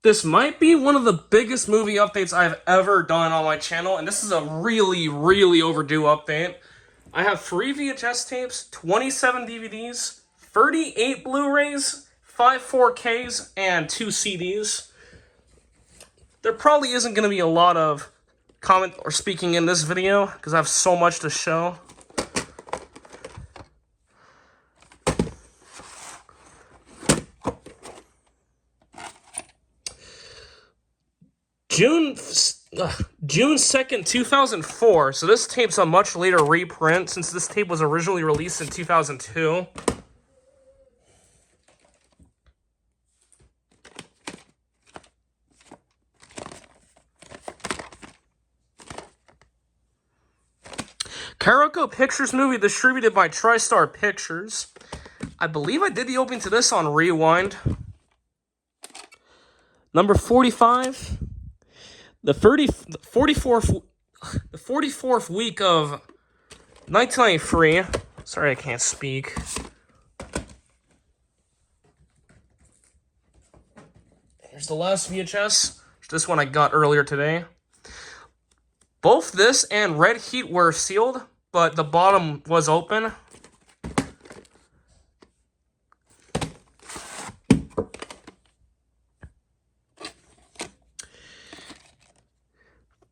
This might be one of the biggest movie updates I've ever done on my channel, and this is a really, really overdue update. I have 3 VHS tapes, 27 DVDs, 38 Blu-rays, 5 4Ks, and 2 CDs. There probably isn't going to be a lot of comment or speaking in this video, because I have so much to show. June 2nd, 2004. So this tape's a much later reprint, since this tape was originally released in 2002. Karako Pictures movie distributed by TriStar Pictures. I believe I did the opening to this on Rewind. Number 45. The 44th week of 1993. Sorry, I can't speak. Here's the last VHS. This one I got earlier today. Both this and Red Heat were sealed, but the bottom was open.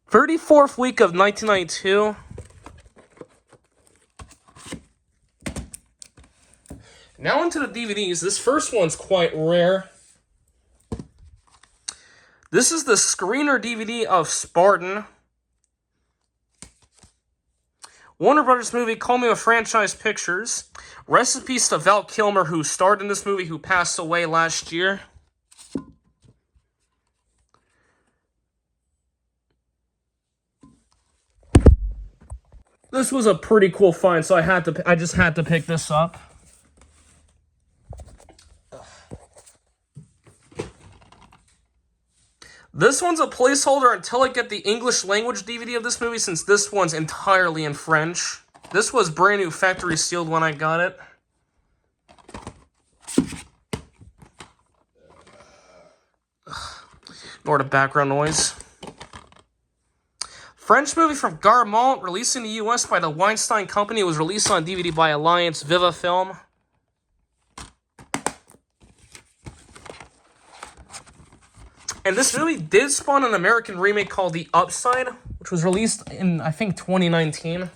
'34th week of 1992. Now into the DVDs. This first one's quite rare. This is the screener DVD of Spartan. Warner Brothers movie, Call Me a Franchise Pictures. Recipes to Val Kilmer, who starred in this movie, who passed away last year. This was a pretty cool find, so I just had to pick this up. This one's a placeholder until I get the English language DVD of this movie, since this one's entirely in French. This was brand new factory sealed when I got it. Ignore the background noise. French movie from Garmont, released in the US by the Weinstein Company. It was released on DVD by Alliance Viva Film. And this movie did spawn an American remake called The Upside, which was released in, I think, 2019.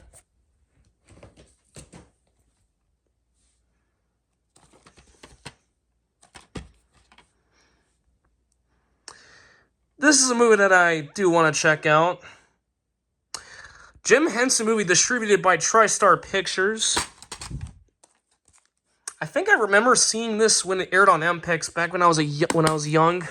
This is a movie that I do want to check out. Jim Henson movie distributed by TriStar Pictures. I think I remember seeing this when it aired on MPEX back when I was young.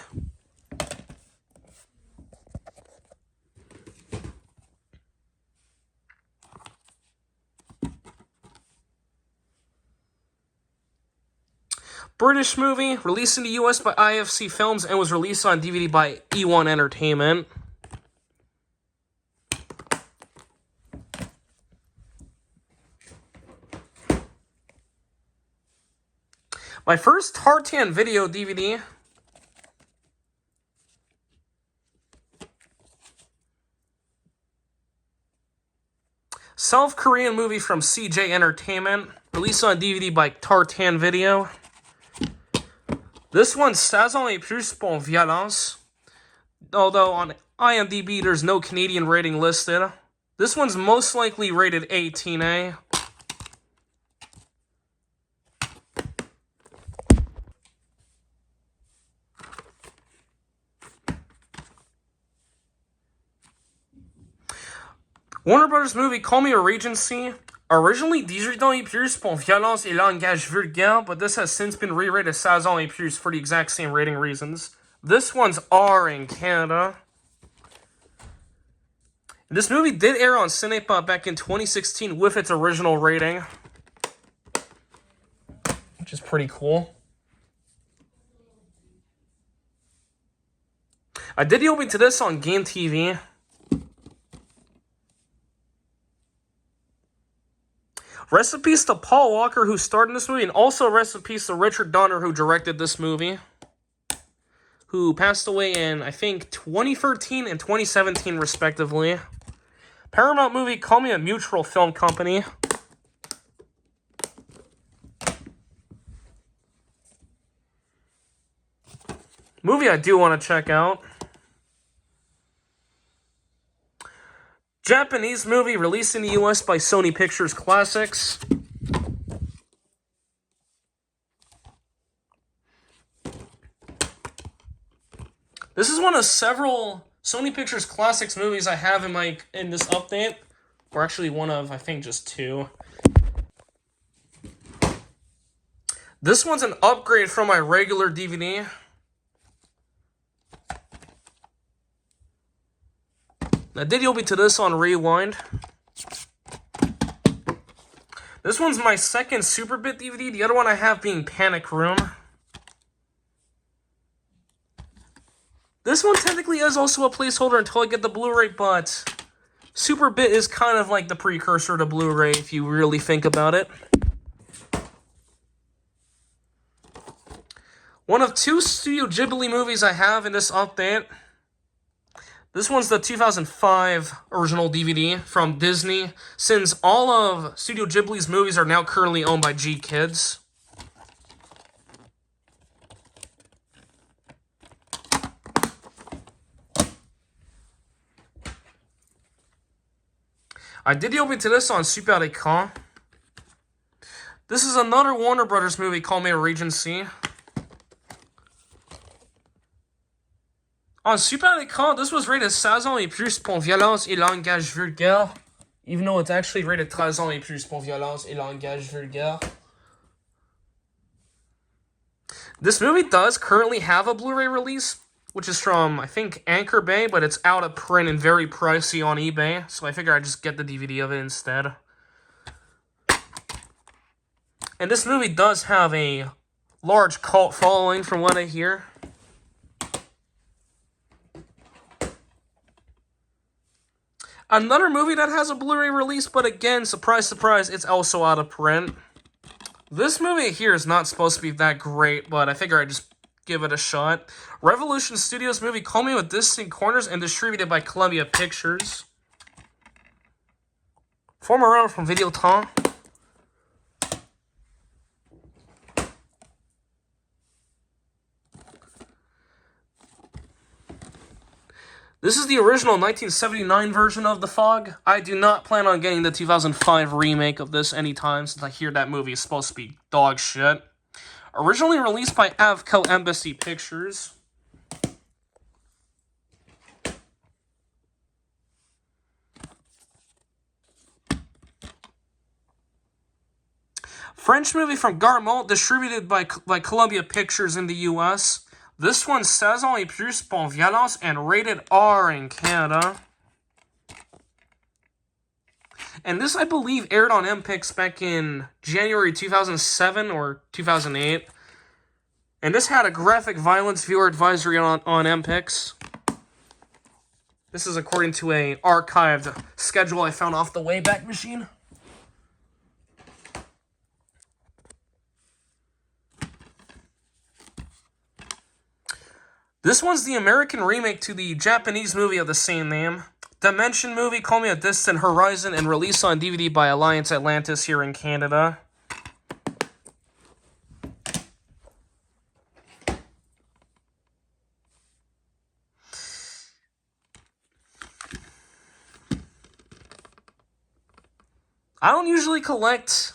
British movie, released in the US by IFC Films and was released on DVD by E1 Entertainment. My first Tartan video DVD. South Korean movie from CJ Entertainment, released on DVD by Tartan Video. This one's Saison et plus pour violence, although on IMDb there's no Canadian rating listed. This one's most likely rated 18A. Warner Brothers movie, Call Me a Regency. Originally 18 ans et plus pour violence et langage vulgaire, but this has since been re-rated 16 ans et plus for the exact same rating reasons. This one's R in Canada. This movie did air on Cinepop back in 2016 with its original rating, which is pretty cool. I did the opening to this on Game TV. Rest in peace to Paul Walker, who starred in this movie, and also rest in peace to Richard Donner, who directed this movie. who passed away in, I think, 2013 and 2017, respectively. Paramount movie Call Me a Mutual Film Company. Movie I do want to check out. Japanese movie released in the US by Sony Pictures Classics. This is one of several Sony Pictures Classics movies I have in this update. Or actually one of, I think, just two. This one's an upgrade from my regular DVD. I did you'll be to this on Rewind. This one's my second Superbit DVD. The other one I have being Panic Room. This one technically is also a placeholder until I get the Blu-ray, but Superbit is kind of like the precursor to Blu-ray if you really think about it. One of two Studio Ghibli movies I have in this update. This one's the 2005 original DVD from Disney, since all of Studio Ghibli's movies are now currently owned by G-Kids. I did open to this on Super Écran. This is another Warner Brothers movie called Me Regency. On Super Écran, this was rated 16 ans et plus pour violence et langage vulgaire, even though it's actually rated 13 ans et plus pour violence et langage vulgaire. This movie does currently have a Blu-ray release, which is from, I think, Anchor Bay, but it's out of print and very pricey on eBay, so I figure I'd just get the DVD of it instead. And this movie does have a large cult following, from what I hear. Another movie that has a Blu-ray release, but again, surprise, surprise, it's also out of print. This movie here is not supposed to be that great, but I figure I'd just give it a shot. Revolution Studios movie Call Me with Distinct Corners and distributed by Columbia Pictures. Former runner from Videoton. This is the original 1979 version of The Fog. I do not plan on getting the 2005 remake of this anytime, since I hear that movie is supposed to be dog shit. Originally released by Avco Embassy Pictures. French movie from Garmont, distributed by Columbia Pictures in the US. This one's 16 ans et plus pour violence and rated R in Canada. And this, I believe, aired on MPix back in January 2007 or 2008. And this had a graphic violence viewer advisory on MPix. This is according to an archived schedule I found off the Wayback Machine. This one's the American remake to the Japanese movie of the same name. Dimension movie Call Me a Distant Horizon and released on DVD by Alliance Atlantis here in Canada. I don't usually collect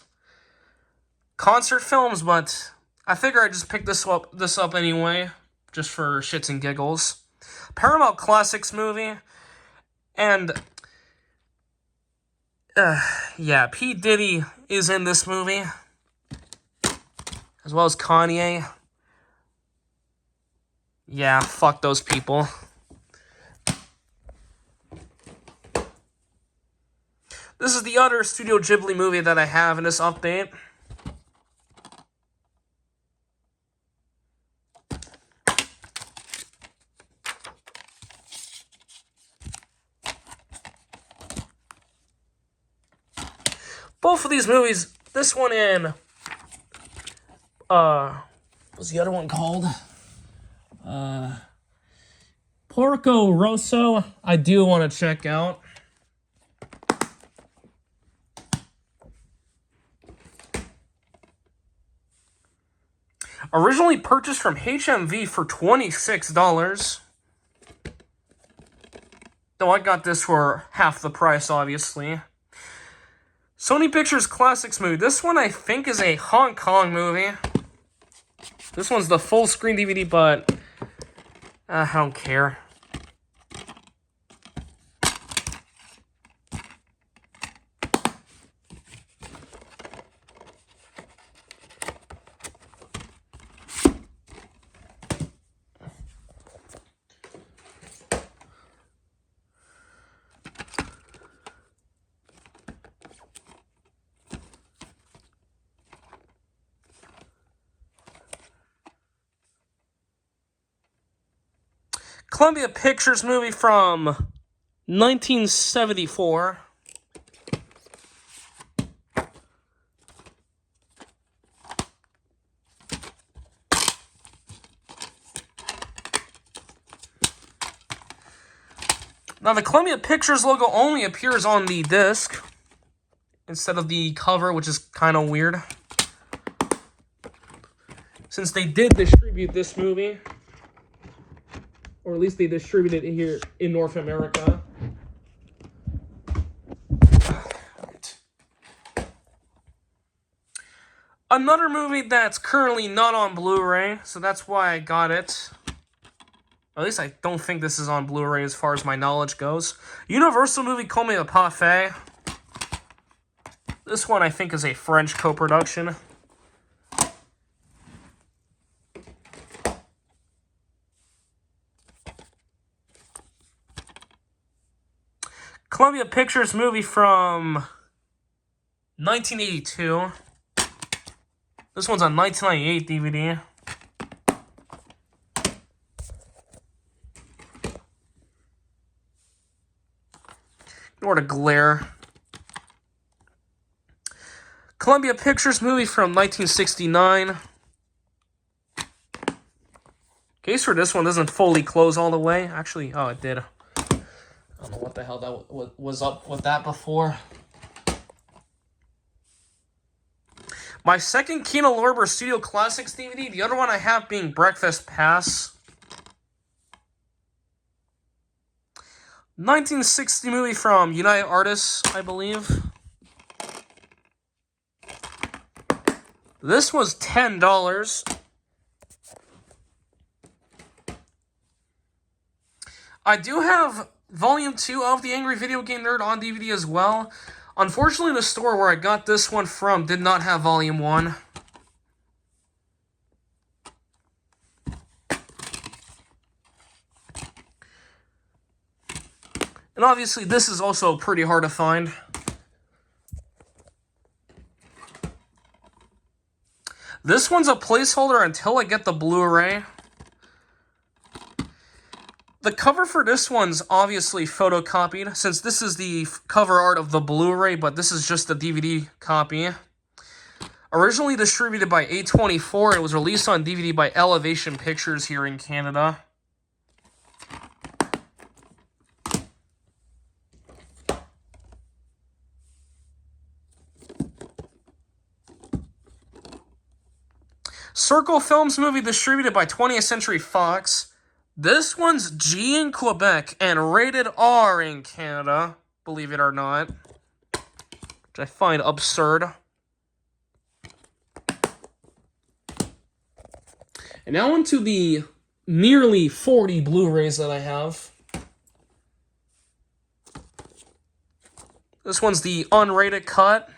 concert films, but I figure I'd just pick this up anyway, just for shits and giggles. Paramount Classics movie. And, yeah, P. Diddy is in this movie, as well as Kanye. Yeah, fuck those people. This is the other Studio Ghibli movie that I have in this update. Both of these movies, this one and, what's the other one called? Porco Rosso, I do want to check out. Originally purchased from HMV for $26. Though I got this for half the price, obviously. Sony Pictures Classics movie. This one I think is a Hong Kong movie. This one's the full screen DVD, but I don't care. Columbia Pictures movie from 1974. Now, the Columbia Pictures logo only appears on the disc instead of the cover, which is kind of weird, since they did distribute this movie. Or at least they distributed it here in North America. Another movie that's currently not on Blu-ray, so that's why I got it. At least I don't think this is on Blu-ray as far as my knowledge goes. Universal movie Comme un Parfait. This one I think is a French co-production. Columbia Pictures movie from 1982. This one's on 1998 DVD. Ignore the glare. Columbia Pictures movie from 1969. Case for this one doesn't fully close all the way. Actually, oh, it did. I don't know what the hell that was up with that before. My second Kino Lorber Studio Classics DVD. The other one I have being Breakfast Pass. 1960 movie from United Artists, I believe. This was $10. I do have Volume 2 of The Angry Video Game Nerd on DVD as well. Unfortunately, the store where I got this one from did not have Volume 1. And obviously, this is also pretty hard to find. This one's a placeholder until I get the Blu-ray. The cover for this one's obviously photocopied, since this is the cover art of the Blu-ray, but this is just the DVD copy. Originally distributed by A24, it was released on DVD by Elevation Pictures here in Canada. Circle Films movie distributed by 20th Century Fox. This one's G in Quebec and rated R in Canada, believe it or not, which I find absurd. And now onto the nearly 40 Blu-rays that I have. This one's the unrated cut.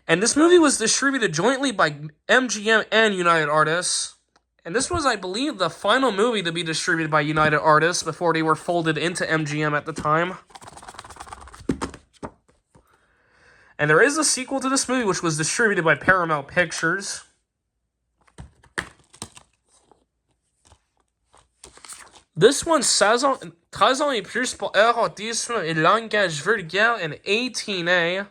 And this movie was distributed jointly by MGM and United Artists. And this was, I believe, the final movie to be distributed by United Artists before they were folded into MGM at the time. And there is a sequel to this movie which was distributed by Paramount Pictures. This one, 13 ans et plus pour érotisme et langage vulgaire in 18A.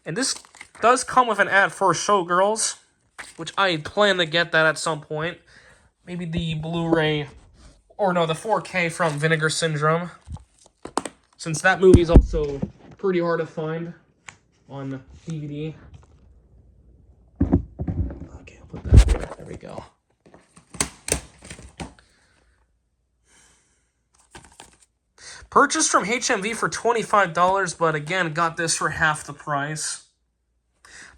And this does come with an ad for Showgirls, which I plan to get that at some point. maybe the Blu-ray, or no, the 4K from Vinegar Syndrome, since that movie is also pretty hard to find on DVD. Okay, I'll put that here. There we go. Purchased from HMV for $25, but again, got this for half the price.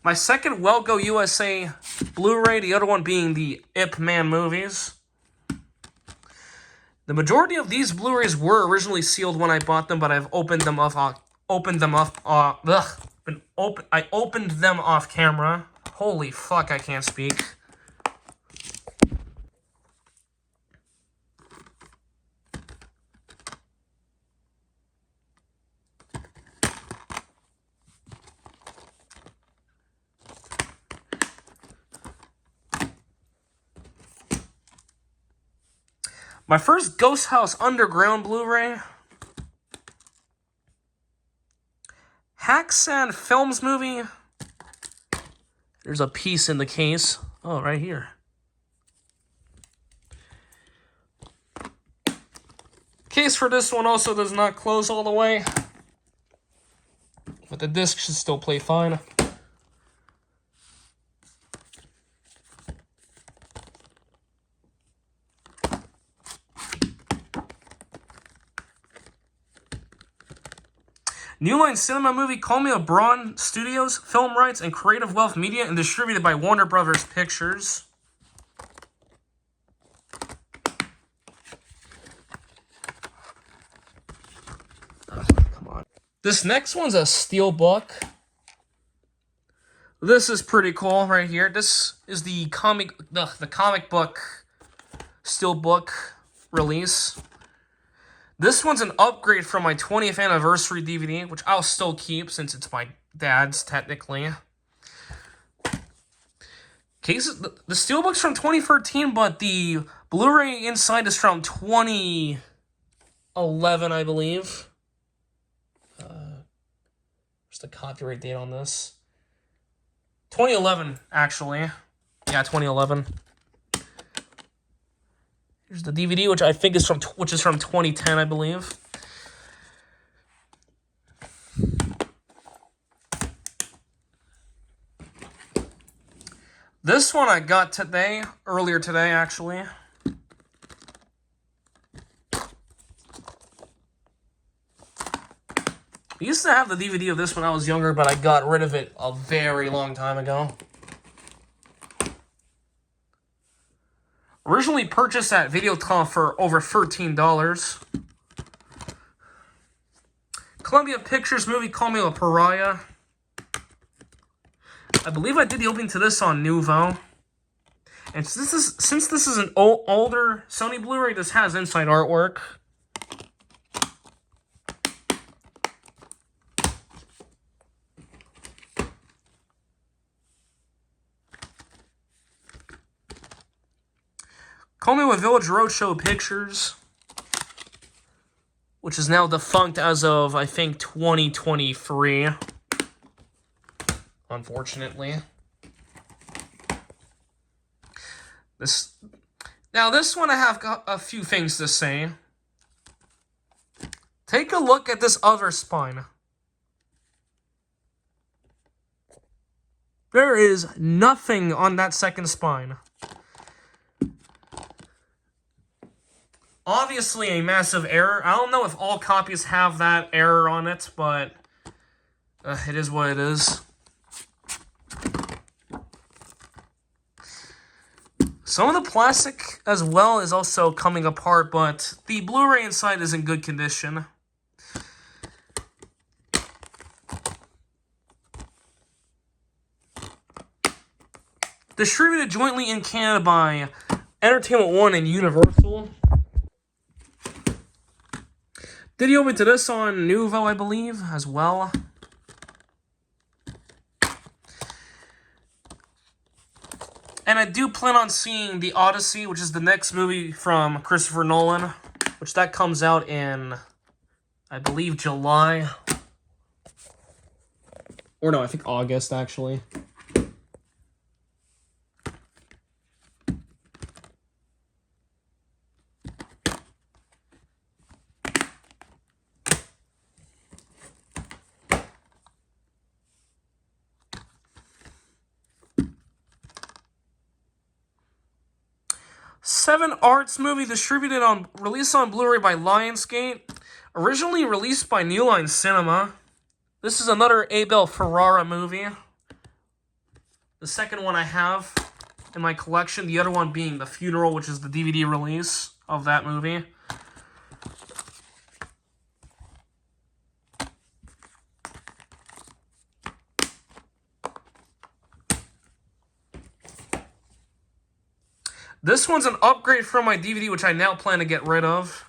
My second Well Go USA Blu-ray, the other one being the Ip Man movies. The majority of these Blu-rays were originally sealed when I bought them, but I've opened them off. I opened them off camera. Holy fuck, I can't speak. My first Ghost House Underground Blu-ray. Hacksan Films movie. There's a piece in the case. Oh, right here. Case for this one also does not close all the way, but the disc should still play fine. New Line Cinema movie, Call Me LeBron Studios, film rights and Creative Wealth Media, and distributed by Warner Brothers Pictures. Oh, come on. This next one's a steelbook. This is pretty cool right here. This is the comic book steelbook release. This one's an upgrade from my 20th anniversary DVD, which I'll still keep since it's my dad's, technically. Cases, the steelbook's from 2013, but the Blu-ray inside is from 2011, I believe. What's the copyright date on this? 2011, actually. Yeah, 2011. Here's the DVD, which I think is from 2010, I believe. This one I got earlier today, actually. I used to have the DVD of this when I was younger, but I got rid of it a very long time ago. Originally purchased at Videocon for over $13. Columbia Pictures movie, Call Me a Pariah. I believe I did the opening to this on Nuvo. And since this is an older Sony Blu-ray, this has inside artwork. Call Me with Village Roadshow Pictures, which is now defunct as of, I think, 2023. Unfortunately. This one I have got a few things to say. Take a look at this other spine. There is nothing on that second spine. Obviously a massive error. I don't know if all copies have that error on it, but it is what it is. Some of the plastic as well is also coming apart, but the Blu-ray inside is in good condition. Distributed jointly in Canada by Entertainment One and Universal. Did you open to this on Nuvo, I believe, as well? And I do plan on seeing The Odyssey, which is the next movie from Christopher Nolan, which that comes out in, I believe, July. Or no, I think August, actually. Seven Arts movie released on Blu-ray by Lionsgate. Originally released by New Line Cinema. This is another Abel Ferrara movie. The second one I have in my collection. The other one being The Funeral, which is the DVD release of that movie. This one's an upgrade from my DVD, which I now plan to get rid of.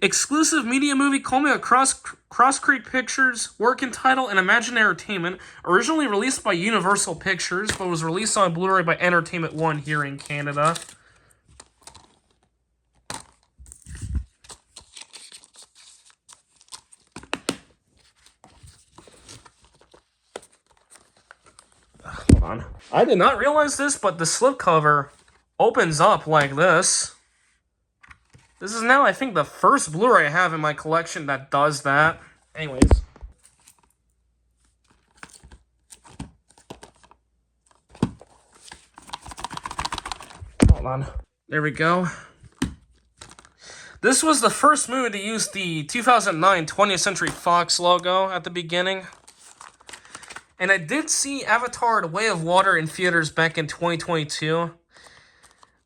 Exclusive media movie Call Me a Cross Creek Pictures, working title and Imagine Entertainment. Originally released by Universal Pictures, but was released on Blu-ray by Entertainment One here in Canada. Hold on. I did not realize this, but the slipcover opens up like this. This is now, I think, the first Blu-ray I have in my collection that does that. Anyways. Hold on. There we go. This was the first movie to use the 2009 20th Century Fox logo at the beginning. And I did see Avatar: The Way of Water in theaters back in 2022.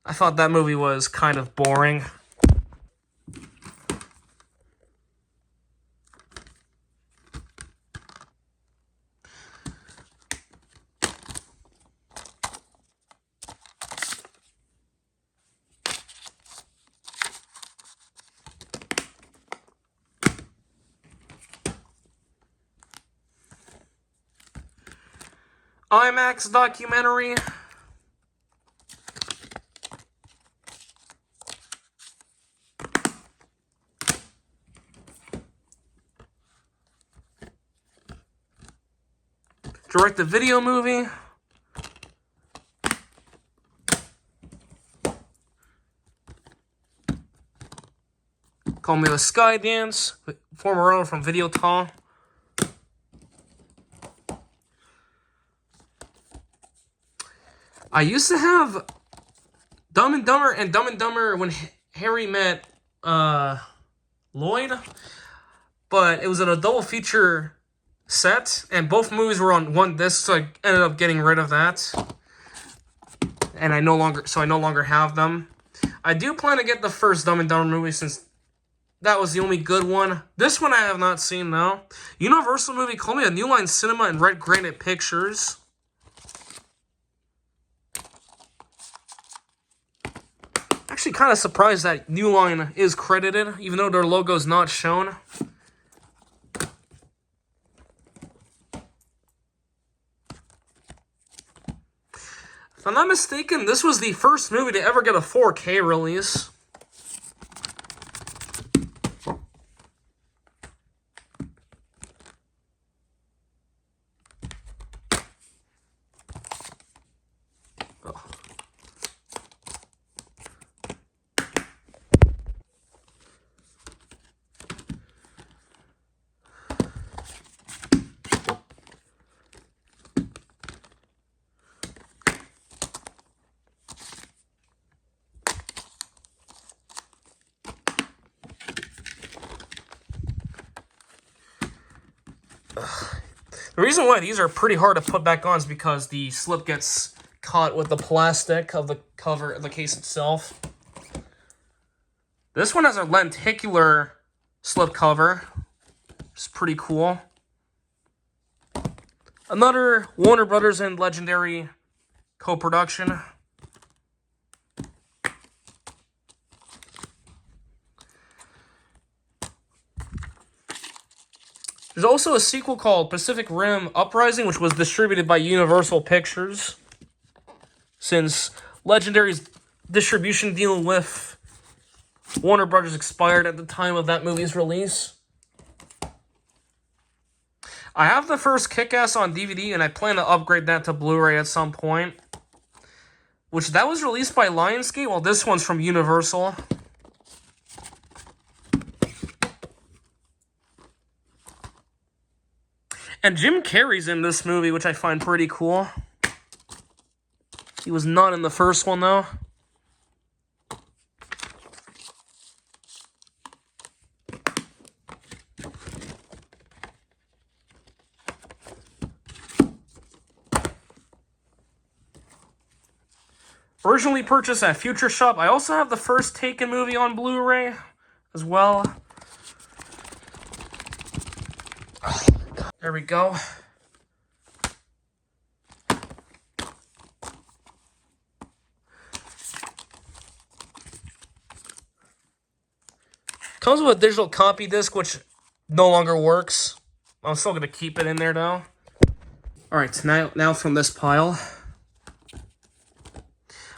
I thought that movie was kind of boring. IMAX documentary. Direct-to-video movie. Call Me the Skydance, former owner from Videoton. I used to have Dumb and Dumber and Dumb and Dumber When Harry Met Lloyd, but it was in a double feature set, and both movies were on one disc, so I ended up getting rid of that. And I no longer have them. I do plan to get the first Dumb and Dumber movie since that was the only good one. This one I have not seen though. Universal movie Call Me a New Line Cinema and Red Granite Pictures. Actually kind of surprised that New Line is credited, even though their logo is not shown. If I'm not mistaken, this was the first movie to ever get a 4K release. The reason why these are pretty hard to put back on is because the slip gets caught with the plastic of the cover, the case itself. This one has a lenticular slip cover, which is pretty cool. Another Warner Brothers and Legendary co-production. There's also a sequel called Pacific Rim Uprising, which was distributed by Universal Pictures, since Legendary's distribution deal with Warner Brothers expired at the time of that movie's release. I have the first Kick-Ass on DVD, and I plan to upgrade that to Blu-ray at some point. That was released by Lionsgate, while this one's from Universal. And Jim Carrey's in this movie, which I find pretty cool. He was not in the first one, though. Originally purchased at Future Shop. I also have the first Taken movie on Blu-ray as well. There we go. Comes with a digital copy disc, which no longer works. I'm still going to keep it in there, though. Alright, now from this pile.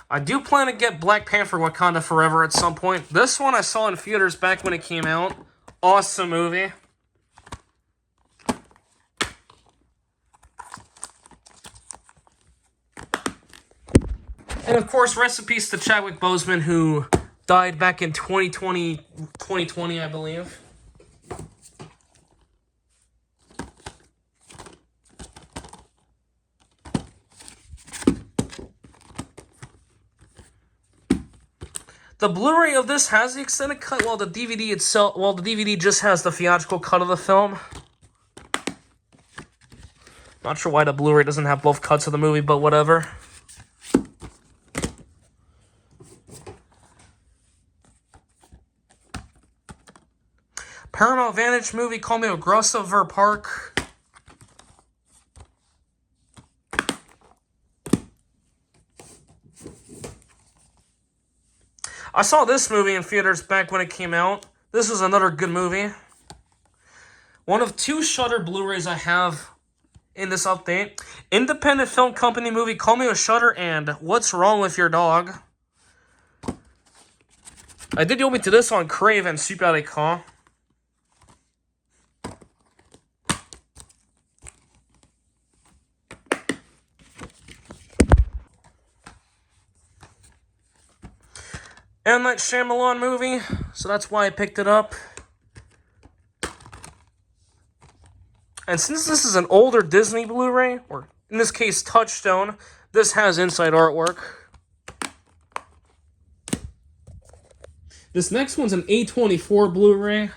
I do plan to get Black Panther Wakanda Forever at some point. This one I saw in theaters back when it came out. Awesome movie. And of course, rest in peace to Chadwick Boseman, who died back in 2020, I believe. The Blu-ray of this has the extended cut, while the DVD itself, the DVD just has the theatrical cut of the film. Not sure why the Blu-ray doesn't have both cuts of the movie, but whatever. Paramount Vantage movie, Call Me Grosvenor Park. I saw this movie in theaters back when it came out. This was another good movie. One of 2 Shudder Blu-rays I have in this update. Independent film company movie, Call Me with Shudder, and What's Wrong with Your Dog. I did open to this on Crave and Super Écran. M. Night Shyamalan movie, so that's why I picked it up. And since this is an older Disney Blu-ray, or in this case Touchstone, this has inside artwork. This next one's an A24 Blu-ray.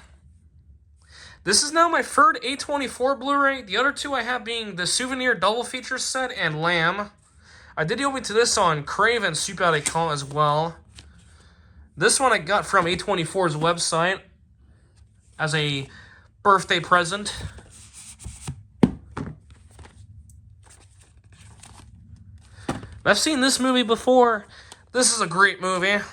This is now my third A24 Blu-ray, the other 2 I have being the Souvenir Double Feature Set and Lamb. I did open to this on Crave and Super Écran as well. This one I got from A24's website as a birthday present. I've seen this movie before. This is a great movie.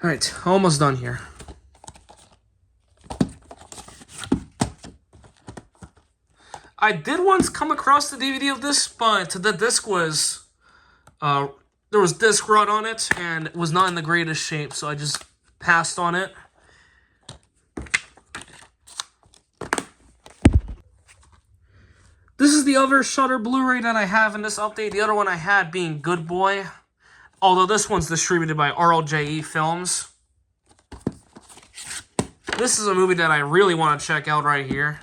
Alright, almost done here. I did once come across the DVD of this, but the disc was, there was disc rot on it, and it was not in the greatest shape, so I just passed on it. This is the other Shudder Blu-ray that I have in this update, the other one I had being Good Boy, although this one's distributed by RLJE Films. This is a movie that I really want to check out right here.